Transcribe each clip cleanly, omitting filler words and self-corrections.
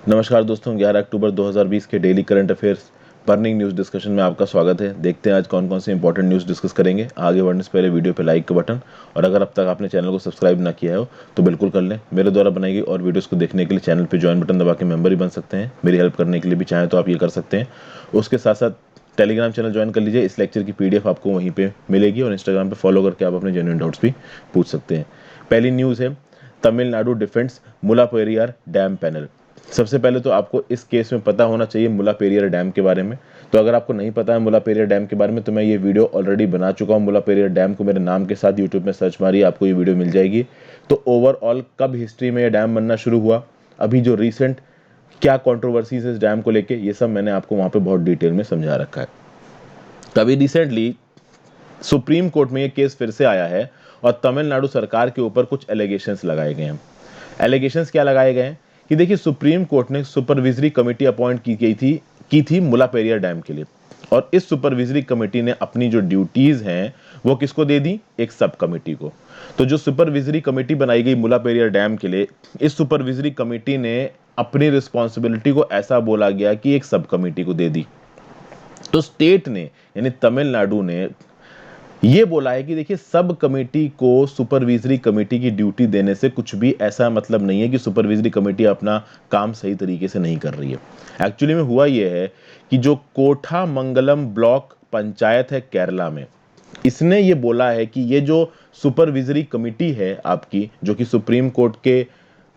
नमस्कार दोस्तों, 11 अक्टूबर 2020 के daily current affairs burning news discussion में आपका स्वागत है। देखते हैं आज कौन कौन से इंपॉर्टेंट न्यूज़ डिस्कस करेंगे। आगे बढ़ने से पहले वीडियो पे लाइक का बटन और अगर अब तक आपने चैनल को सब्सक्राइब ना किया हो तो बिल्कुल कर लें। मेरे द्वारा बनाई गई और वीडियोज़ को देखने के लिए चैनल पर ज्वाइन बटन दबा के मेंबर ही बन सकते हैं। मेरी हेल्प करने के लिए भी चाहें तो आप ये कर सकते हैं। उसके साथ साथ टेलीग्राम चैनल ज्वाइन कर लीजिए। इस लेक्चर की PDF आपको वहीं पर मिलेगी और इंस्टाग्राम पर फॉलो करके आप अपने जेन्युइन डाउट्स भी पूछ सकते हैं। पहली न्यूज़ है तमिलनाडु डिफेंस मुलापेरियार डैम पैनल। सबसे पहले तो आपको इस केस में पता होना चाहिए मुलापेरियार डैम के बारे में। तो अगर आपको नहीं पता है मुलापेरियार डैम के बारे में तो मैं ये वीडियो ऑलरेडी बना चुका हूँ। मुलापेरियार डैम को मेरे नाम के साथ यूट्यूब में सर्च मारिए, आपको ये वीडियो मिल जाएगी। तो ओवरऑल कब हिस्ट्री में ये डैम बनना शुरू हुआ, अभी जो रिसेंट क्या कॉन्ट्रोवर्सीज इस डैम को लेके, ये सब मैंने आपको वहाँ पे बहुत डिटेल में समझा रखा है। तभी रिसेंटली सुप्रीम कोर्ट में ये केस फिर से आया है और तमिलनाडु सरकार के ऊपर कुछ एलिगेशंस लगाए गए हैं। एलिगेशंस क्या लगाए गए हैं कि देखिए, सुप्रीम कोर्ट ने सुपरविजरी कमेटी अपॉइंट की थी मुलापेरियार डैम के लिए और इस सुपरविजरी कमेटी ने अपनी जो ड्यूटीज हैं वो किसको दे दी, एक सब कमेटी को। तो जो सुपरविजरी कमेटी बनाई गई मुलापेरियार डैम के लिए, इस सुपरविजरी कमेटी ने अपनी रिस्पॉन्सिबिलिटी को ऐसा बोला गया कि एक सब कमेटी को दे दी। तो स्टेट ने यानी तमिलनाडु ने ये बोला है कि देखिए, सब कमेटी को सुपरविजरी कमेटी की ड्यूटी देने से कुछ भी ऐसा मतलब नहीं है कि सुपरविजरी कमेटी अपना काम सही तरीके से नहीं कर रही है। एक्चुअली में हुआ ये है कि जो कोठामंगलम ब्लॉक पंचायत है केरला में, इसने ये बोला है कि ये जो सुपरविजरी कमेटी है आपकी, जो कि सुप्रीम कोर्ट के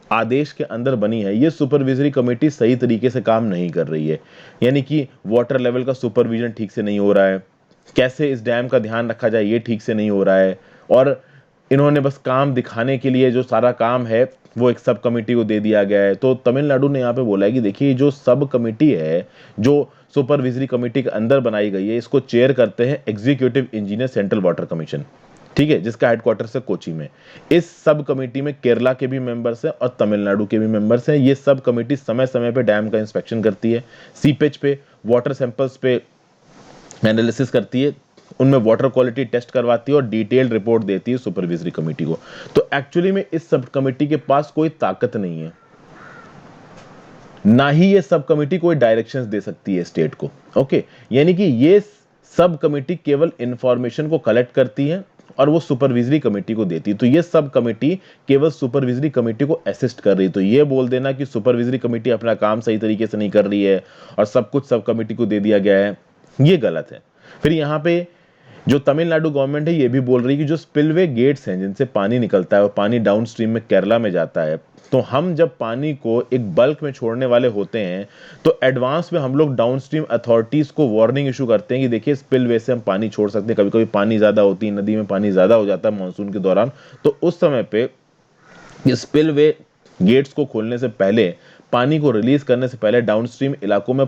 आदेश के अंदर बनी है, ये सुपरविजरी कमेटी सही तरीके से काम नहीं कर रही है। यानी कि वाटर लेवल का सुपरविजन ठीक से नहीं हो रहा है, कैसे इस डैम का ध्यान रखा जाए ये ठीक से नहीं हो रहा है, और इन्होंने बस काम दिखाने के लिए जो सारा काम है वो एक सब कमेटी को दे दिया गया है। तो तमिलनाडु ने यहाँ पे बोला है कि देखिए, जो सब कमेटी है जो सुपरविजरी कमेटी के अंदर बनाई गई है, इसको चेयर करते हैं executive engineer central water commission, ठीक है, जिसका हेडक्वार्टर्स है कोची में। इस सब कमेटी में केरला के भी मेंबर्स हैं और तमिलनाडु के भी मेंबर्स हैं। ये सब कमेटी समय समय पे डैम का इंस्पेक्शन करती है, सीपेज पे, वाटर सैंपल्स पे एनालिसिस करती है, उनमें वाटर क्वालिटी टेस्ट करवाती है और डिटेल्ड रिपोर्ट देती है सुपरविजरी कमेटी को। तो एक्चुअली में इस सब कमेटी के पास कोई ताकत नहीं है, ना ही ये सब कमेटी कोई डायरेक्शंस दे सकती है स्टेट को। ओके, यानी कि ये सब कमेटी केवल इंफॉर्मेशन को कलेक्ट करती है और वो सुपरविजरी कमेटी को देती है। तो ये सब कमेटी केवल सुपरविजरी कमेटी को असिस्ट कर रही है। तो ये बोल देना कि सुपरविजरी कमेटी अपना काम सही तरीके से नहीं कर रही है और सब कुछ सब कमेटी को दे दिया गया है, ये गलत है। फिर यहाँ पे जो तमिलनाडु गवर्नमेंट है ये भी बोल रही है कि जो स्पिलवे गेट्स हैं जिनसे पानी निकलता है और पानी डाउनस्ट्रीम में केरला में जाता है, तो हम जब पानी को एक बल्क में छोड़ने वाले होते हैं तो एडवांस में हम लोग डाउनस्ट्रीम अथॉरिटीज को वार्निंग इशू करते हैं कि देखिए, स्पिलवे से हम पानी छोड़ सकते हैं। कभी कभी पानी ज्यादा होती है, नदी में पानी ज्यादा हो जाता है मानसून के दौरान, तो उस समय पे स्पिलवे गेट्स को खोलने से पहले, पानी को रिलीज करने से पहले डाउनस्ट्रीम इलाकों में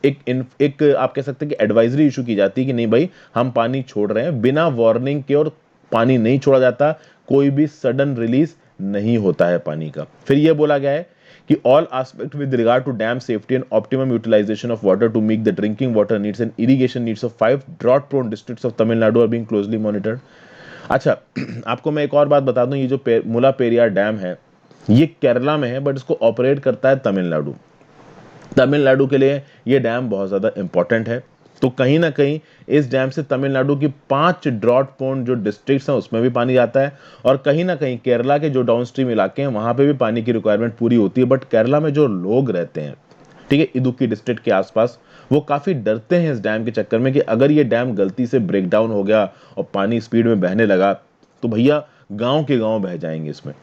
एक आप कह सकते हैं कि एडवाइजरी इशू की जाती है कि नहीं भाई, हम पानी छोड़ रहे हैं, बिना वार्निंग के और पानी नहीं छोड़ा जाता, कोई भी सडन रिलीज नहीं होता है पानी का। फिर यह बोला गया है कि all aspect with regard to dam safety and optimum utilisation of water to meet the drinking water needs and irrigation needs of 5 drought prone districts of Tamil Nadu are being closely monitored. अच्छा, आपको मैं एक और बात बता दूं, ये जो मुलापेरियार डैम है ये केरला में है, बट इसको ऑपरेट करता है तमिलनाडु। तमिलनाडु के लिए यह डैम बहुत ज्यादा इंपॉर्टेंट है। तो कहीं ना कहीं इस डैम से तमिलनाडु की 5 ड्रॉट प्रोन जो डिस्ट्रिक्ट्स हैं उसमें भी पानी जाता है और कहीं ना कहीं केरला के जो डाउनस्ट्रीम इलाके हैं वहां पे भी पानी की रिक्वायरमेंट पूरी होती है। बट केरला में जो लोग रहते हैं, ठीक है, इदुक्की डिस्ट्रिक्ट के आसपास, वो काफी डरते हैं इस डैम के चक्कर में कि अगर ये डैम गलती से ब्रेक डाउन हो गया और पानी स्पीड में बहने लगा तो भैया गांव के गांव बह जाएंगे इसमें।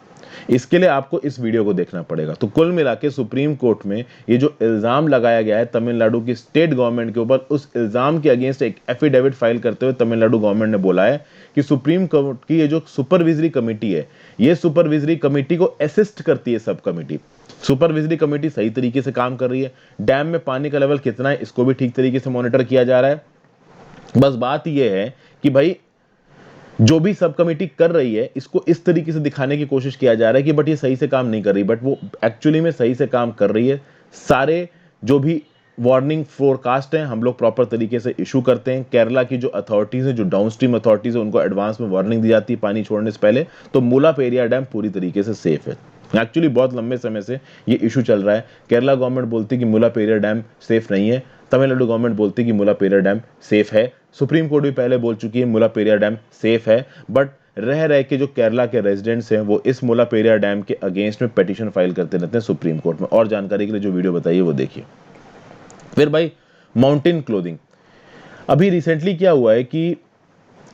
इसके लिए आपको इस वीडियो को देखना पड़ेगा। तो कुल मिला के सुप्रीम कोर्ट में ये जो इल्जाम लगाया गया है तमिलनाडु की स्टेट गवर्नमेंट के ऊपर, उस इल्जाम के अगेंस्ट एक एफिडेविट फाइल करते हुए तमिलनाडु गवर्नमेंट ने बोला है कि सुप्रीम कोर्ट की ये जो सुपरविजरी कमेटी है, ये सुपरविजरी कमेटी को असिस्ट करती है सब कमेटी। सुपरविजरी कमेटी सही तरीके से काम कर रही है, डैम में पानी का लेवल कितना है इसको भी ठीक तरीके से मॉनिटर किया जा रहा है। बस बात यह है कि भाई, जो भी सब कमेटी कर रही है इसको इस तरीके से दिखाने की कोशिश किया जा रहा है कि बट ये सही से काम नहीं कर रही, बट वो एक्चुअली में सही से काम कर रही है। सारे जो भी वार्निंग फोरकास्ट हैं हम लोग प्रॉपर तरीके से इशू करते हैं। केरला की जो अथॉरिटीज है, जो डाउनस्ट्रीम अथॉरिटीज है, उनको एडवांस में वार्निंग दी जाती है पानी छोड़ने से पहले। तो मुलापेरियार डैम पूरी तरीके से सेफ है। एक्चुअली बहुत लंबे समय से ये इशू चल रहा है। केरला गवर्नमेंट बोलती कि मुल्लापेरियार डैम सेफ नहीं है, तमिलनाडु गवर्नमेंट बोलती कि मुल्लापेरियार डैम सेफ है, सुप्रीम कोर्ट भी पहले बोल चुकी है मुल्लापेरियार डैम सेफ है, बट रह रह के जो केरला के रेजिडेंट्स हैं वो इस मुल्लापेरियार डैम के अगेंस्ट में पिटीशन फाइल करते रहते हैं सुप्रीम कोर्ट में। और जानकारी के लिए जो वीडियो बताइए वो देखिए। फिर भाई माउंटेन क्लोथिंग, अभी रिसेंटली क्या हुआ है कि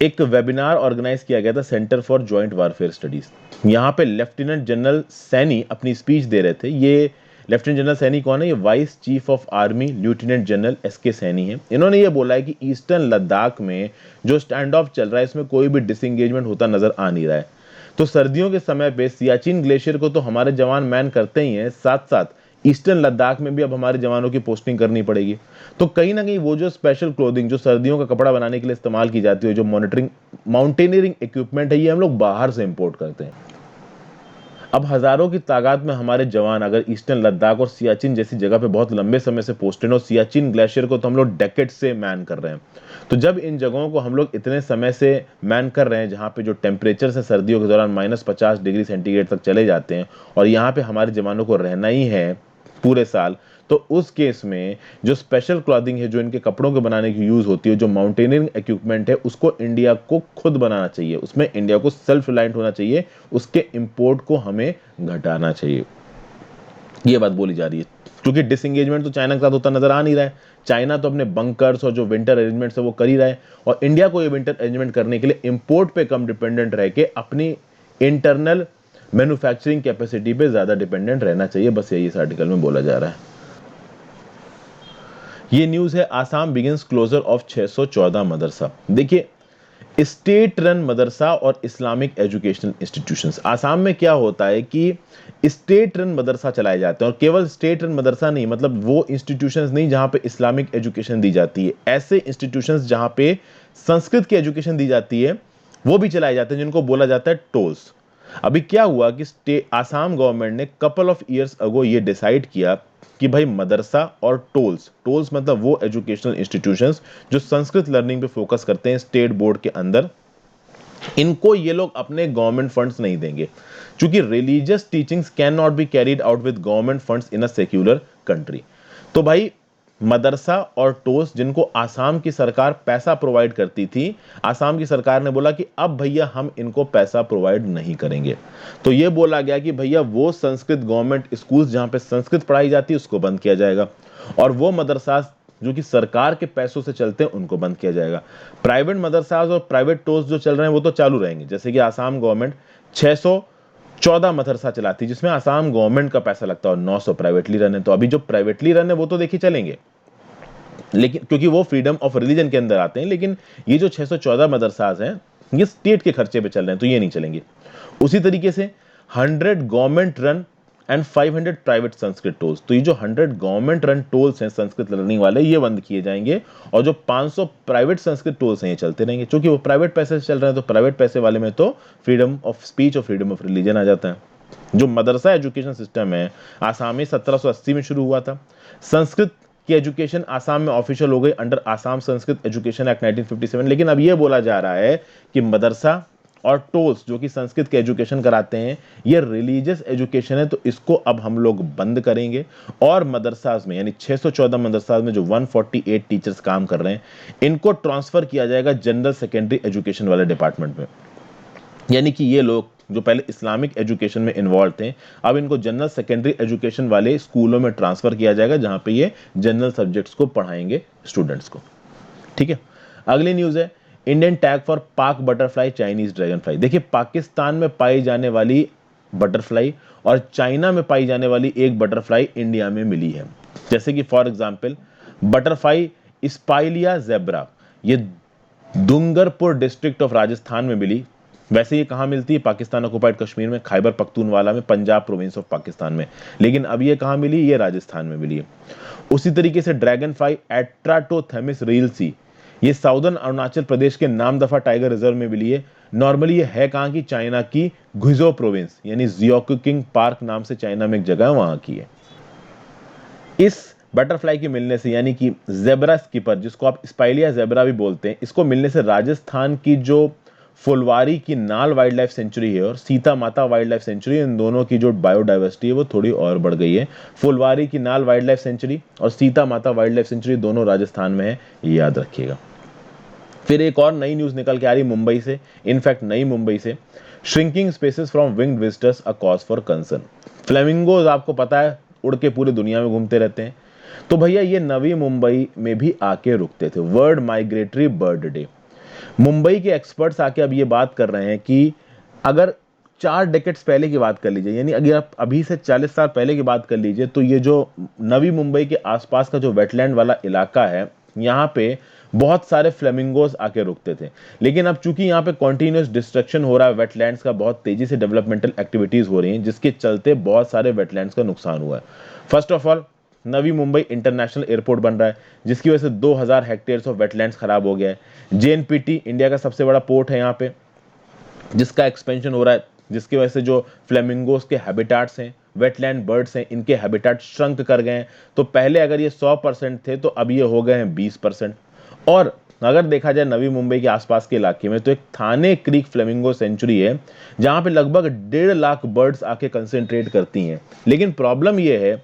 एक वेबिनार ऑर्गेनाइज किया गया था centre for joint warfare studies. यहाँ पे लेफ्टिनेंट जनरल सैनी अपनी स्पीच दे रहे थे। ये लेफ्टिनेंट जनरल सैनी कौन है? ये vice chief of army lieutenant general SK Saini है। इन्होंने ये बोला है कि ईस्टर्न लद्दाख में जो स्टैंड ऑफ चल रहा है इसमें कोई भी डिसंगेजमेंट होता नजर आ नहीं रहा है। तो सर्दियों के समय पे सियाचिन ग्लेशियर को तो हमारे जवान मैन करते ही हैं, साथ साथ ईस्टर्न लद्दाख में भी अब हमारे जवानों की पोस्टिंग करनी पड़ेगी। तो कहीं ना कहीं वो जो स्पेशल क्लोथिंग जो सर्दियों का कपड़ा बनाने के लिए इस्तेमाल की जाती है, जो मॉनिटरिंग माउंटेनियरिंग इक्विपमेंट है, ये हम लोग बाहर से इंपोर्ट करते हैं। अब हजारों की तादाद में हमारे जवान अगर ईस्टर्न लद्दाख और सियाचिन जैसी जगह पे बहुत लंबे समय से पोस्टेड हो, सियाचिन ग्लेशियर को तो हम लोग डेकेड से मैन कर रहे हैं, तो जब इन जगहों को हम लोग इतने समय से मैन कर रहे हैं जहां पे जो टेम्परेचर से सर्दियों के दौरान -50 डिग्री सेंटीग्रेड तक चले जाते हैं और यहाँ पे हमारे जवानों को रहना ही है पूरे साल, तो उस केस में जो स्पेशल क्लॉथिंग है जो इनके कपड़ों के बनाने की यूज होती है, जो माउंटेनियरिंग इक्विपमेंट है, उसको इंडिया को खुद बनाना चाहिए, उसमें इंडिया को सेल्फ रिलायंट होना चाहिए, उसके इंपोर्ट को हमें घटाना चाहिए। ये बात बोली जा रही है क्योंकि डिसएंगेजमेंट तो चाइना के साथ होता नजर आ नहीं रहा है। चाइना तो अपने बंकर्स और जो विंटर अरेंजमेंट्स है वो कर ही रहा है, और इंडिया को ये विंटर अरेंजमेंट करने के लिए इंपोर्ट पे कम डिपेंडेंट रह के अपनी इंटरनल मैन्युफैक्चरिंग कैपेसिटी पे ज्यादा डिपेंडेंट रहना चाहिए। बस यही इस आर्टिकल में बोला जा रहा है। ये न्यूज है आसाम बिगिंस क्लोजर ऑफ 614 मदरसा। देखिए, स्टेट रन मदरसा और इस्लामिक एजुकेशनल इंस्टीट्यूशंस, आसाम में क्या होता है कि स्टेट रन मदरसा चलाए जाते हैं, और केवल स्टेट रन मदरसा नहीं, मतलब वो इंस्टीट्यूशंस नहीं जहां पे इस्लामिक एजुकेशन दी जाती है, ऐसे इंस्टीट्यूशंस जहां पे संस्कृत की एजुकेशन दी जाती है वो भी चलाए जाते हैं, जिनको बोला जाता है टोल्स। अभी क्या हुआ कि आसाम गवर्नमेंट ने कपल ऑफ इयर्स अगो ये डिसाइड किया कि भाई मदरसा और टोल्स, टोल्स मतलब वो एजुकेशनल इंस्टीट्यूशंस जो संस्कृत लर्निंग पे फोकस करते हैं स्टेट बोर्ड के अंदर, इनको ये लोग अपने गवर्नमेंट फंड्स नहीं देंगे, क्योंकि religious teachings can not be carried out with government funds in a secular country. तो भाई मदरसा और टोल्स जिनको आसाम की सरकार पैसा प्रोवाइड करती थी, आसाम की सरकार ने बोला कि अब भैया हम इनको पैसा प्रोवाइड नहीं करेंगे। तो ये बोला गया कि भैया वो संस्कृत गवर्नमेंट स्कूल्स जहां पे संस्कृत पढ़ाई जाती है उसको बंद किया जाएगा, और वो मदरसा जो कि सरकार के पैसों से चलते हैं उनको बंद किया जाएगा। प्राइवेट मदरसाज और प्राइवेट टोल्स जो चल रहे हैं वो तो चालू रहेंगे। जैसे कि आसाम गवर्नमेंट 614 मदरसा चलाती है जिसमें आसाम गवर्नमेंट का पैसा लगता है, और 900 प्राइवेटली रन है। तो अभी जो प्राइवेटली रन है वो तो देखिए चलेंगे, लेकिन क्योंकि वो फ्रीडम ऑफ रिलीजन के अंदर आते हैं, लेकिन ये जो 614 मदरसाज हैं ये स्टेट के खर्चे पे चल रहे हैं, तो ये नहीं चलेंगे। उसी तरीके से 100 government run and 500 private Sanskrit tols, तो ये जो 100 गवर्नमेंट रन टोल्स हैं संस्कृत लर्निंग वाले, ये बंद किए जाएंगे, और जो 500 प्राइवेट संस्कृत टोल्स हैं ये चलते रहेंगे, क्योंकि वो प्राइवेट पैसे से चल रहे हैं। तो प्राइवेट पैसे वाले में तो फ्रीडम ऑफ स्पीच और फ्रीडम ऑफ रिलीजन आ जाता है। जो मदरसा एजुकेशन सिस्टम है आसाम में 1780 में शुरू हुआ था। संस्कृत की एजुकेशन आसाम में ऑफिशियल हो गई under Assam Sanskrit education act 1957, लेकिन अब यह बोला जा रहा है कि मदरसा और टोल्स जो कि संस्कृत के एजुकेशन कराते हैं ये रिलीजियस एजुकेशन है, तो इसको अब हम लोग बंद करेंगे, और मदरसाज में यानी 614 मदरसाज में जो 148 टीचर्स काम कर रहे हैं इनको ट्रांसफर किया जाएगा जनरल सेकेंडरी एजुकेशन वाले डिपार्टमेंट में। यानी कि ये लोग जो पहले इस्लामिक एजुकेशन में इन्वॉल्व थे, अब इनको जनरल सेकेंडरी एजुकेशन वाले स्कूलों में ट्रांसफर किया जाएगा जहां पे ये जनरल सब्जेक्ट्स को पढ़ाएंगे स्टूडेंट्स को। ठीक है, अगली न्यूज है इंडियन टैग फॉर पाक बटरफ्लाई चाइनीज ड्रैगन फ्लाई। देखिए, पाकिस्तान में पाई जाने वाली बटरफ्लाई और चाइना में पाई जाने वाली एक बटरफ्लाई इंडिया में मिली है। जैसे कि फॉर एग्जांपल बटरफ्लाई स्पाइलिया जेब्रा, ये डूंगरपुर डिस्ट्रिक्ट ऑफ राजस्थान में मिली। वैसे ये कहाँ मिलती है? पाकिस्तान ऑक्युपाइड कश्मीर में, खैबर पख्तूनवाला में, पंजाब प्रोविंस ऑफ पाकिस्तान में, लेकिन अब ये कहाँ मिली? ये राजस्थान में मिली है। उसी तरीके से ड्रैगन फ्लाई एट्राटोथेमिस रीलसी, ये साउदर्न अरुणाचल प्रदेश के नामदफा टाइगर रिजर्व में मिली है। नॉर्मली ये है कहाँ की? चाइना की गुइजो प्रोविंस यानी जियोकिंग पार्क नाम से चाइना में एक जगह है वहां की है। इस बटरफ्लाई के मिलने से यानी कि जेब्रा स्किपर, जिसको आप स्पाइलिया जेब्रा भी बोलते हैं, इसको मिलने से राजस्थान की जो फुलवारी की नाल वाइल्ड लाइफ सेंचुरी है और सीता माता वाइल्ड लाइफ सेंचुरी, इन दोनों की जो बायोडाइवर्सिटी है वो थोड़ी और बढ़ गई है। फुलवारी की नाल वाइल्ड लाइफ सेंचुरी और सीता माता वाइल्ड लाइफ सेंचुरी दोनों राजस्थान में है, ये याद रखिएगा। फिर एक और नई न्यूज निकल के आ रही मुंबई से, इनफैक्ट नई मुंबई से, shrinking spaces from winged visitors a cause for concern. Flamingos आपको पता है उड़ के पूरे दुनिया में घूमते रहते हैं, तो भैया ये नवी मुंबई में भी आके रुकते थे। World migratory bird day, Mumbai के एक्सपर्ट्स आके अब ये बात कर रहे हैं कि अगर 4 डेकेड्स पहले की बात कर लीजिए, यानी अगर आप अभी से 40 साल पहले की बात कर लीजिए, तो ये जो नवी मुंबई के आसपास का जो वेटलैंड वाला इलाका है, यहाँ पे बहुत सारे फ्लेमिंगोस आके रुकते थे। लेकिन अब चूंकि यहाँ पे कॉन्टिन्यूस डिस्ट्रक्शन हो रहा है वेटलैंड्स का, बहुत तेजी से डेवलपमेंटल एक्टिविटीज हो रही हैं, जिसके चलते बहुत सारे वेटलैंड्स का नुकसान हुआ है। First of all, Navi Mumbai international airport बन रहा है, जिसकी वजह से 2000 हेक्टेयर्स ऑफ वेटलैंड्स खराब हो गया है। जेएनपीटी इंडिया का सबसे बड़ा पोर्ट है यहाँ पे, जिसका एक्सपेंशन हो रहा है, जिसकी वजह से जो फ्लेमिंगोस के हैबिटाट्स हैं, वेटलैंड बर्ड्स हैं, इनके हैबिटाट श्रंक कर गए हैं। तो पहले अगर ये 100% थे तो अब ये हो गए हैं 20%। और अगर देखा जाए नवी मुंबई के आसपास के इलाके में, तो एक थाने क्रीक फ्लेमिंगो सेंचुरी है, जहां पे लगभग 1.5 लाख बर्ड्स आके कंसेंट्रेट करती हैं। लेकिन प्रॉब्लम ये है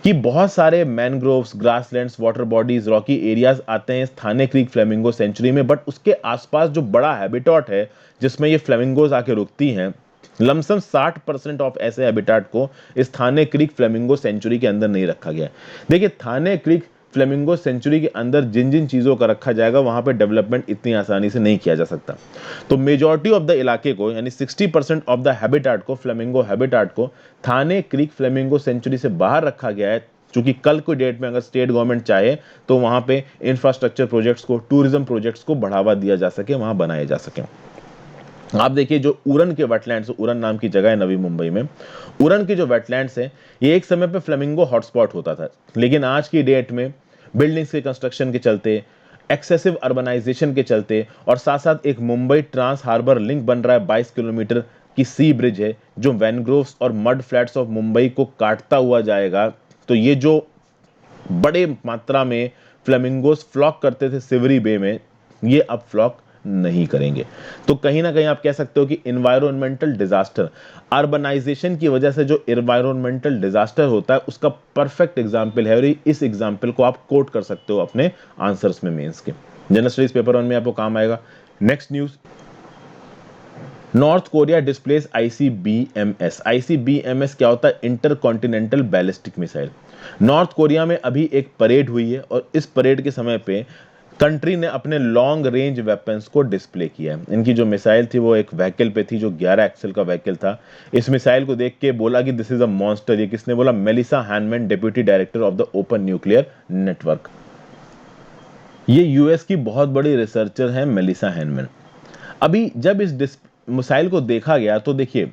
कि बहुत सारे mangroves, grasslands, water bodies, Rocky areas आते हैं इस थाने क्रीक फ्लेमिंगो सेंचुरी में, बट उसके आसपास जो बड़ा हैबिटेट है जिसमें ये फ्लेमिंगोज आके रुकती हैं, लमसम 60% ऑफ ऐसे हैबिटेट को इस थाने क्रीक फ्लेमिंगो सेंचुरी के अंदर नहीं रखा गया है। देखिए, थाने क्रीक फ्लेमिंगो सेंचुरी के अंदर जिन जिन चीजों का रखा जाएगा, वहां पे डेवलपमेंट इतनी आसानी से नहीं किया जा सकता। तो मेजॉरिटी ऑफ द इलाके को, यानी 60% ऑफ द हैबिटेट को, फ्लेमिंगो हैबिटेट को थाने क्रीक फ्लेमिंगो सेंचुरी से बाहर रखा गया है, क्योंकि कल की डेट में अगर स्टेट गवर्नमेंट चाहे तो वहां पे इंफ्रास्ट्रक्चर प्रोजेक्ट्स को, टूरिज्म प्रोजेक्ट्स को बढ़ावा दिया जा सके, वहां बनाए जा सके। आप देखिए, जो उरन के वेटलैंड्स, उरन नाम की जगह है नवी मुंबई में, उरन के जो वेटलैंड्स हैं, ये एक समय पे फ्लेमिंगो हॉटस्पॉट होता था। लेकिन आज की डेट में बिल्डिंग्स के कंस्ट्रक्शन के चलते, एक्सेसिव अर्बनाइजेशन के चलते, और साथ साथ एक मुंबई ट्रांस हार्बर लिंक बन रहा है, 22 किलोमीटर की सी ब्रिज है जो मैनग्रोव्स और मड फ्लैट्स ऑफ मुंबई को काटता हुआ जाएगा। तो ये जो बड़े मात्रा में फ्लेमिंगोस फ्लॉक करते थे सिवरी बे में, ये अब फ्लॉक नहीं करेंगे। तो कहीं ना कहीं आप कह सकते हो कि इन्वायरमेंटल डिजास्टर, अर्बनाइजेशन की वजह से जो इन्वायरमेंटल डिजास्टर होता है, उसका परफेक्ट एग्जाम्पल है, और इस एग्जाम्पल को आप कोट कर सकते हो अपने आंसर्स में मेंस के। जनरल स्टडीज पेपर 1 में आपको काम आएगा। Next news, North Korea displace ICBMs. ICBMs क्या होता है? Intercontinental ballistic missile. North Korea में अभी एक परेड हुई है, और इस परेड के समय पे कंट्री ने अपने लॉन्ग रेंज वेपन्स को डिस्प्ले किया है। इनकी जो मिसाइल थी वो एक व्हीकल पे थी, जो 11 एक्सल का व्हीकल था। इस मिसाइल को देख के बोला कि दिस इज अ मॉन्स्टर। ये किसने बोला? Melissa Hanham, deputy director of the Open Nuclear Network. ये यूएस की बहुत बड़ी रिसर्चर है मेलिसा हैनमैन। अभी जब इस मिसाइल को देखा गया, तो देखिए,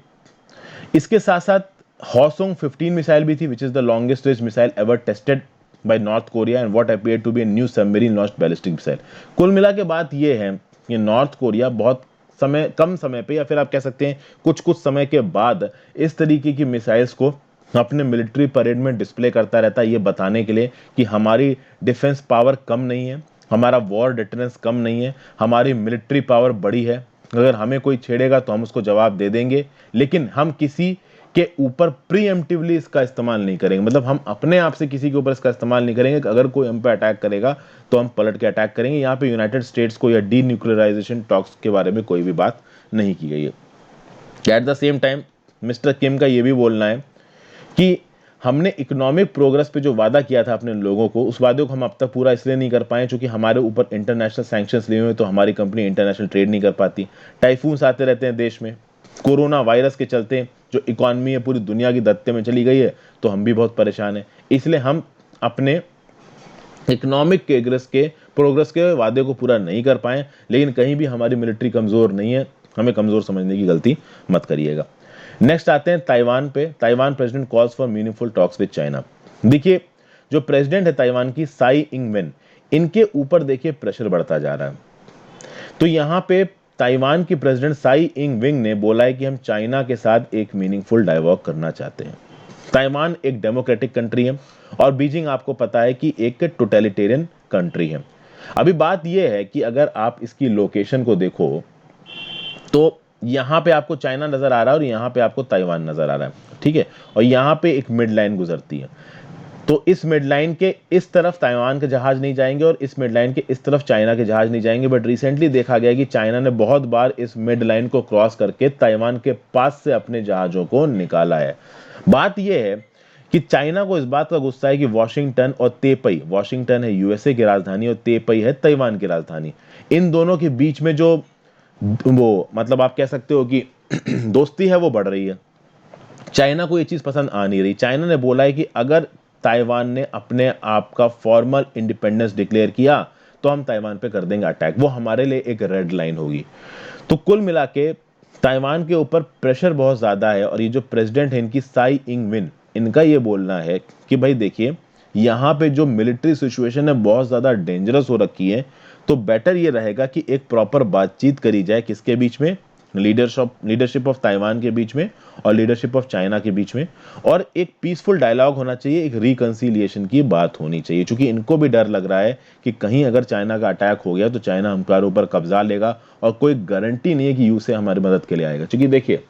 इसके साथ साथ हॉसोंग 15 मिसाइल भी थी, which is the longest range missile ever tested by North Korea and what appear to be a new submarine launched ballistic missile. कुल मिला के बात यह है कि नॉर्थ कोरिया बहुत कम समय पे, या फिर आप कह सकते हैं कुछ कुछ समय के बाद, इस तरीके की मिसाइल्स को अपने मिलिट्री परेड में डिस्प्ले करता रहता है, ये बताने के लिए कि हमारी डिफेंस पावर कम नहीं है, हमारा वॉर डिटरेंस कम नहीं है, हमारी मिलिट्री पावर बड़ी है। अगर हमें कोई छेड़ेगा तो हम उसको जवाब दे देंगे, लेकिन हम किसी के ऊपर प्रीएम्प्टिवली इसका इस्तेमाल नहीं करेंगे। मतलब हम अपने आप से किसी के ऊपर इसका इस्तेमाल नहीं करेंगे कि अगर कोई हम पे अटैक करेगा तो हम पलट के अटैक करेंगे। यहाँ पे यूनाइटेड स्टेट्स को या डी न्यूक्लियराइजेशन टॉक्स के बारे में कोई भी बात नहीं की गई है। At the same time mister Kim का ये भी बोलना है कि हमने इकोनॉमिक प्रोग्रेस पे जो वादा किया था अपने लोगों को, उस वादे को हम अब तक पूरा इसलिए नहीं कर पाए क्योंकि हमारे ऊपर इंटरनेशनल सैंक्शंस लिए हुए, तो हमारी कंपनी इंटरनेशनल ट्रेड नहीं कर पाती। टाइफून्स आते रहते हैं देश में, कोरोना वायरस के चलते जो इकॉनमी है पूरी दुनिया की दत्ते में चली गई है, तो हम भी बहुत परेशान हैं। इसलिए हम अपने इकोनॉमिक प्रोग्रेस के वादे को पूरा नहीं कर पाए। लेकिन कहीं भी हमारी मिलिट्री कमजोर नहीं है, हमें कमजोर समझने की गलती मत करिएगा। नेक्स्ट आते हैं ताइवान पे। Taiwan president calls for meaningful talks with China. देखिए, जो प्रेसिडेंट है ताइवान की, साई इंग वेन, इनके ऊपर देखिए प्रेशर बढ़ता जा रहा है। तो यहां पे ताइवान की प्रेसिडेंट साई इंग वेंग ने बोला है कि हम चाइना के साथ एक मीनिंगफुल डायलॉग करना चाहते हैं। ताइवान एक डेमोक्रेटिक कंट्री है, और बीजिंग आपको पता है कि एक टोटलिटेरियन कंट्री है। अभी बात यह है कि अगर आप इसकी लोकेशन को देखो, तो यहाँ पे आपको चाइना नजर आ रहा है और यहाँ पे आपको ताइवान नजर आ रहा है, ठीक है। और यहाँ पे एक मिड लाइन गुजरती है, तो इस मिड लाइन के इस तरफ ताइवान के जहाज नहीं जाएंगे और इस मिड लाइन के इस तरफ चाइना के जहाज नहीं जाएंगे। बट रिसेंटली देखा गया कि चाइना ने बहुत बार इस मिड लाइन को क्रॉस करके ताइवान के पास से अपने जहाजों को निकाला है। बात यह है कि चाइना को इस बात का गुस्सा है कि वॉशिंगटन और तेपई, वॉशिंगटन है यूएसए की राजधानी और तेपई है ताइवान की राजधानी, इन दोनों के बीच में जो वो मतलब आप कह सकते हो कि दोस्ती है वो बढ़ रही है। चाइना को ये चीज पसंद आ नहीं रही। चाइना ने बोला है कि अगर ताइवान ने अपने आप का फॉर्मल इंडिपेंडेंस डिक्लेयर किया तो हम ताइवान पे कर देंगे अटैक, वो हमारे लिए एक रेड लाइन होगी। तो कुल मिला के ताइवान के ऊपर प्रेशर बहुत ज्यादा है। और ये जो प्रेसिडेंट है इनकी साई इंग विन, इनका ये बोलना है कि भाई देखिए यहाँ पे जो मिलिट्री सिचुएशन है बहुत ज्यादा डेंजरस हो रखी है, तो बेटर ये रहेगा कि एक प्रॉपर बातचीत करी जाए, किसके बीच में, लीडरशिप ऑफ ताइवान के बीच में और लीडरशिप ऑफ चाइना के बीच में, और एक पीसफुल डायलॉग होना चाहिए, एक रिकंसिलिएशन की बात होनी चाहिए। क्योंकि इनको भी डर लग रहा है कि कहीं अगर चाइना का अटैक हो गया तो चाइना हमारे ऊपर कब्जा लेगा और कोई गारंटी नहीं है कि यूएसए हमारी मदद के लिए आएगा। क्योंकि देखिए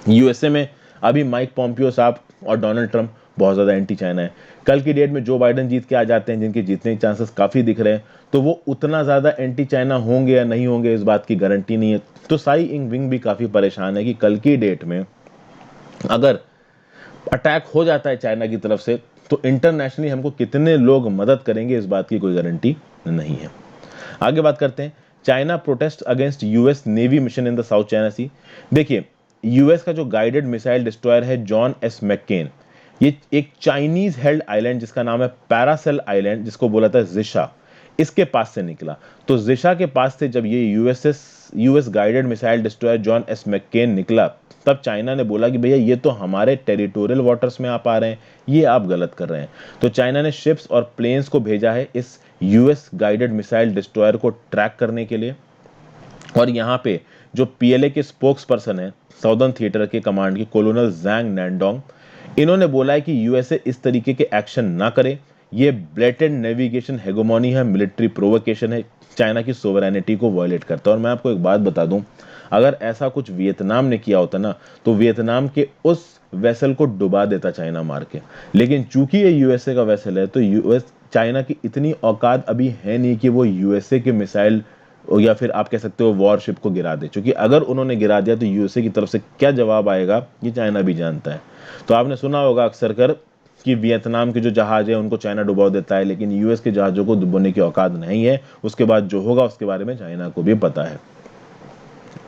यूएसए में अभी माइक पॉम्पियो साहब और डोनाल्ड ट्रंप बहुत ज्यादा एंटी चाइना है। कल की डेट में जो बाइडेन जीत के आ जाते हैं, जिनके जीतने के चांसेस काफी दिख रहे हैं, तो वो उतना ज्यादा एंटी चाइना होंगे या नहीं होंगे इस बात की गारंटी नहीं है। तो साई इंग विंग भी काफी परेशान है कि कल की डेट में अगर अटैक हो जाता है चाइना की तरफ से तो इंटरनेशनली हमको कितने लोग मदद करेंगे इस बात की कोई गारंटी नहीं है। आगे बात करते हैं, China protest against US navy mission in the South China Sea. देखिए यूएस का जो गाइडेड मिसाइल डिस्ट्रॉयर है जॉन एस मैक्केन, ये एक चाइनीज हेल्ड आइलैंड जिसका नाम है पैरासेल आइलैंड, जिसको बोला था जिशा, इसके पास से निकला। तो जिशा के पास से जब ये US guided missile destroyer John S McCann निकला, तब चाइना ने बोला कि भैया ये तो हमारे टेरिटोरियल वाटर्स में आप आ रहे हैं, ये आप गलत कर रहे हैं। तो चाइना ने शिप्स और प्लेन्स को भेजा है इस यूएस गाइडेड मिसाइल डिस्ट्रॉयर को ट्रैक करने के लिए। और यहाँ पे जो पीएलए के स्पोक्स पर्सन है साउदर्न थिएटर के कमांड के कोलोनल जैंग नैंडोंग, इन्होंने बोला है कि यूएसए इस तरीके के एक्शन ना करे, ये ब्लेटेंट नेविगेशन हेगोमोनी है, मिलिट्री प्रोवोकेशन है, चाइना की सोवरेनिटी को वायलेट करता है। और मैं आपको एक बात बता दूं, अगर ऐसा कुछ वियतनाम ने किया होता ना तो वियतनाम के उस वेसल को डुबा देता चाइना मार के। लेकिन चूंकि ये यूएसए का वेसल है तो यूएस चाइना की इतनी औकात अभी है नहीं कि वो यूएसए के मिसाइल या फिर आप कह सकते हो वॉरशिप को गिरा दे। क्योंकि अगर उन्होंने गिरा दिया तो यूएसए की तरफ से क्या जवाब आएगा ये चाइना भी जानता है। तो आपने सुना होगा अक्सर कर कि वियतनाम के जो जहाज है उनको चाइना डुबा देता है, लेकिन यूएस के जहाजों को डुबाने की औकात नहीं है। उसके बाद जो होगा उसके बारे में चाइना को भी पता है।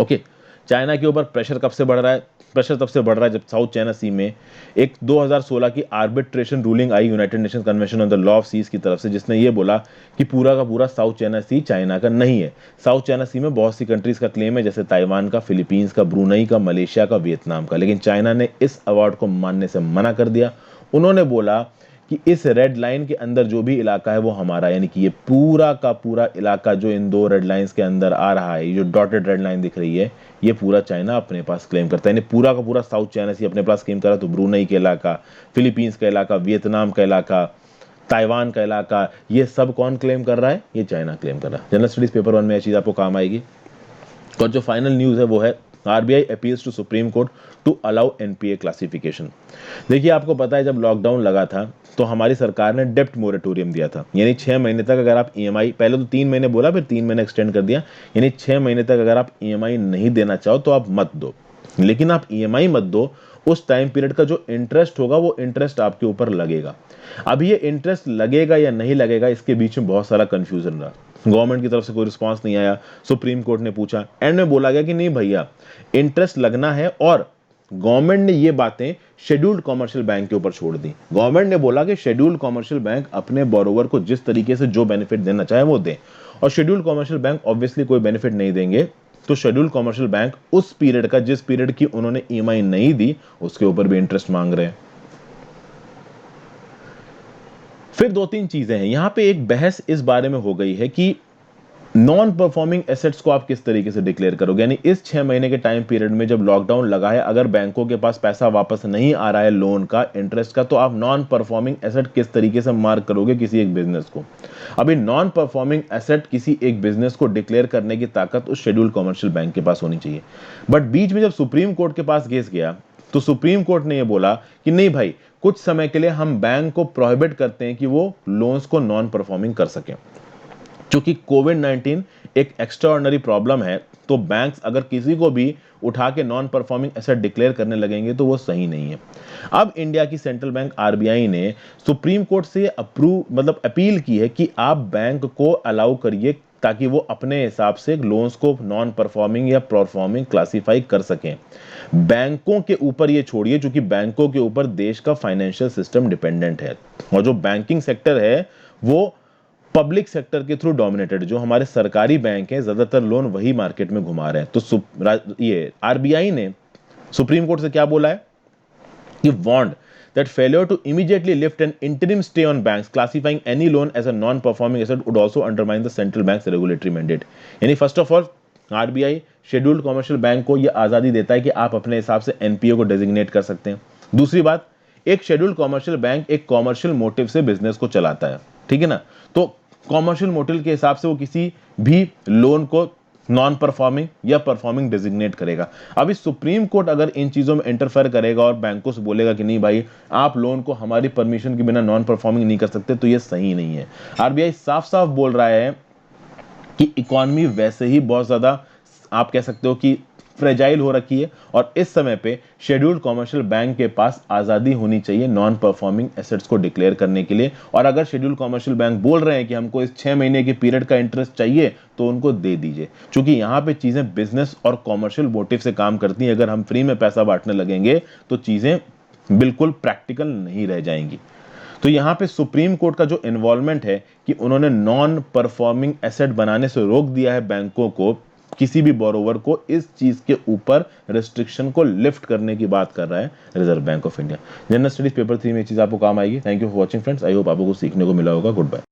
ओके, चाइना के ऊपर प्रेशर कब से बढ़ रहा है? प्रेशर तब से बढ़ रहा है जब साउथ चाइना सी में एक 2016 की आर्बिट्रेशन रूलिंग आई United Nation convention on the law of seas की तरफ से, जिसने ये बोला कि पूरा का पूरा साउथ चाइना सी चाइना का नहीं है। साउथ चाइना सी में बहुत सी कंट्रीज का क्लेम है, जैसे ताइवान का, फिलीपींस का, ब्रुनई का, मलेशिया का, वियतनाम का। लेकिन चाइना ने इस अवार्ड को मानने से मना कर दिया। उन्होंने बोला कि इस रेड लाइन के अंदर जो भी इलाका है वो हमारा, यानी कि ये पूरा का पूरा इलाका जो इन दो रेड लाइंस के अंदर आ रहा है, ये जो डॉटेड रेड लाइन दिख रही है, ये पूरा चाइना अपने पास क्लेम करता है। यानी पूरा का पूरा साउथ चाइना सी अपने पास क्लेम करा। तो ब्रुनई का इलाका, फिलीपींस का इलाका, वियतनाम का इलाका, ताइवान का इलाका, ये सब कौन क्लेम कर रहा है? ये चाइना क्लेम कर रहा है। जनरल स्टडीज पेपर 1 में यह चीज आपको काम आएगी। और जो फाइनल न्यूज है वो है RBI appeals to Supreme Court to allow NPA classification. देखिए आपको पता है जब लॉकडाउन लगा था तो हमारी सरकार ने डेप्ट मोरेटोरियम दिया था, यानी 6 महीने तक अगर आप ईएमआई, पहले तो 3 महीने बोला फिर 3 महीने एक्सटेंड कर दिया, यानी 6 महीने तक अगर आप ईएमआई नहीं देना चाहो तो आप मत दो। लेकिन आप ईएमआई मत दो, उस टाइम पीरियड का जो इंटरेस्ट होगा वो इंटरेस्ट आपके ऊपर लगेगा। अब ये इंटरेस्ट लगेगा या नहीं लगेगा इसके बीच में बहुत सारा कंफ्यूजन रहा। गवर्नमेंट की तरफ से कोई रिस्पांस नहीं आया। सुप्रीम कोर्ट ने पूछा, एंड में बोला गया कि नहीं भैया इंटरेस्ट लगना है। और गवर्नमेंट ने ये बातें शेड्यूल्ड कॉमर्शियल बैंक के ऊपर छोड़ दी। गवर्नमेंट ने बोला कि शेड्यूल्ड कॉमर्शियल बैंक अपने बोरोवर को जिस तरीके से जो बेनिफिट देना चाहे वो दे, और शेड्यूल्ड कॉमर्शियल बैंक ऑब्वियसली कोई बेनिफिट नहीं देंगे। तो शेड्यूल्ड कॉमर्शियल बैंक उस पीरियड का, जिस पीरियड की उन्होंने ईएमआई नहीं दी, उसके ऊपर भी इंटरेस्ट मांग रहे हैं। फिर 2-3 चीजें हैं यहां पे। एक बहस इस बारे में हो गई है कि नॉन परफॉर्मिंग एसेट्स को आप किस तरीके से डिक्लेयर करोगे, यानी इस 6 महीने के टाइम पीरियड में जब लॉकडाउन लगा है, अगर बैंकों के पास पैसा वापस नहीं आ रहा है लोन का, इंटरेस्ट का, तो आप नॉन परफॉर्मिंग एसेट किस तरीके से मार्क करोगे किसी एक बिजनेस को। अभी नॉन परफॉर्मिंग एसेट किसी एक बिजनेस को डिक्लेयर करने की ताकत उस शेड्यूल्ड कमर्शियल बैंक के पास होनी चाहिए। बट बीच में जब सुप्रीम कोर्ट के पास केस गया तो सुप्रीम कोर्ट ने यह बोला कि नहीं भाई, कुछ समय के लिए हम बैंक को प्रोहिबिट करते हैं कि वो लोन्स को नॉन परफॉर्मिंग कर सकें। क्योंकि कोविड-19 एक एक्स्ट्राऑर्डिनरी प्रॉब्लम है, तो बैंक्स अगर किसी को भी उठा के नॉन परफॉर्मिंग एसेट डिक्लेयर करने लगेंगे तो वो सही नहीं है। अब इंडिया की सेंट्रल बैंक आरबीआई ने सुप्रीम कोर्ट से अपील की है कि आप बैंक को अलाउ करिए ताकि वो अपने हिसाब से लोन्स को नॉन परफॉर्मिंग या परफॉर्मिंग क्लासिफाई कर सकें। बैंकों के ऊपर ये छोड़िए, क्योंकि बैंकों के ऊपर देश का फाइनेंशियल सिस्टम डिपेंडेंट है और जो बैंकिंग सेक्टर है वो पब्लिक सेक्टर के थ्रू डोमिनेटेड। जो हमारे सरकारी बैंक हैं ज्यादातर लोन वही मार्केट में घुमा रहे हैं। तो ये आरबीआई ने सुप्रीम कोर्ट से क्या बोला है कि warned that failure to immediately lift an interim stay on banks classifying any loan as a non-performing asset would also undermine the central bank's regulatory mandate। यानी first of all RBI scheduled commercial bank को यह आजादी देता है कि आप अपने हिसाब से एनपीओ को डेजिग्नेट कर सकते हैं। दूसरी बात, एक शेड्यूल्ड कमर्शियल बैंक एक कॉमर्शियल मोटिव से बिजनेस को चलाता है, ठीक है ना, तो कॉमर्शियल मोटिव के हिसाब से वो किसी भी लोन को नॉन परफॉर्मिंग या परफॉर्मिंग डेजिग्नेट करेगा। अभी सुप्रीम कोर्ट अगर इन चीजों में इंटरफेयर करेगा और बैंकों से बोलेगा कि नहीं भाई, आप लोन को हमारी परमिशन के बिना नॉन परफॉर्मिंग नहीं कर सकते, तो ये सही नहीं है। आरबीआई साफ साफ बोल रहा है कि इकोनॉमी वैसे ही बहुत ज्यादा, आप कह सकते हो कि फ्रेजाइल हो रखी है और इस समय पे शेड्यूल्ड कमर्शियल बैंक के पास आजादी होनी चाहिए नॉन परफॉर्मिंग एसेट्स को डिक्लेयर करने के लिए। और अगर शेड्यूल्ड कमर्शियल बैंक बोल रहे हैं कि हमको इस 6 महीने के पीरियड का इंटरेस्ट चाहिए तो उनको दे दीजिए, क्योंकि यहाँ पे चीजें बिजनेस और कॉमर्शियल मोटिव से काम करती हैं। अगर हम फ्री में पैसा बांटने लगेंगे तो चीजें बिल्कुल प्रैक्टिकल नहीं रह जाएंगी। तो यहाँ पे सुप्रीम कोर्ट का जो इन्वॉल्वमेंट है कि उन्होंने नॉन परफॉर्मिंग एसेट बनाने से रोक दिया है बैंकों को, किसी भी बोरोवर को, इस चीज के ऊपर रेस्ट्रिक्शन को लिफ्ट करने की बात कर रहा है Reserve Bank of India. General studies paper 3 में ये चीज आपको काम आएगी। Thank you for watching friends. I hope आपको कुछ सीखने को मिला होगा। Good bye.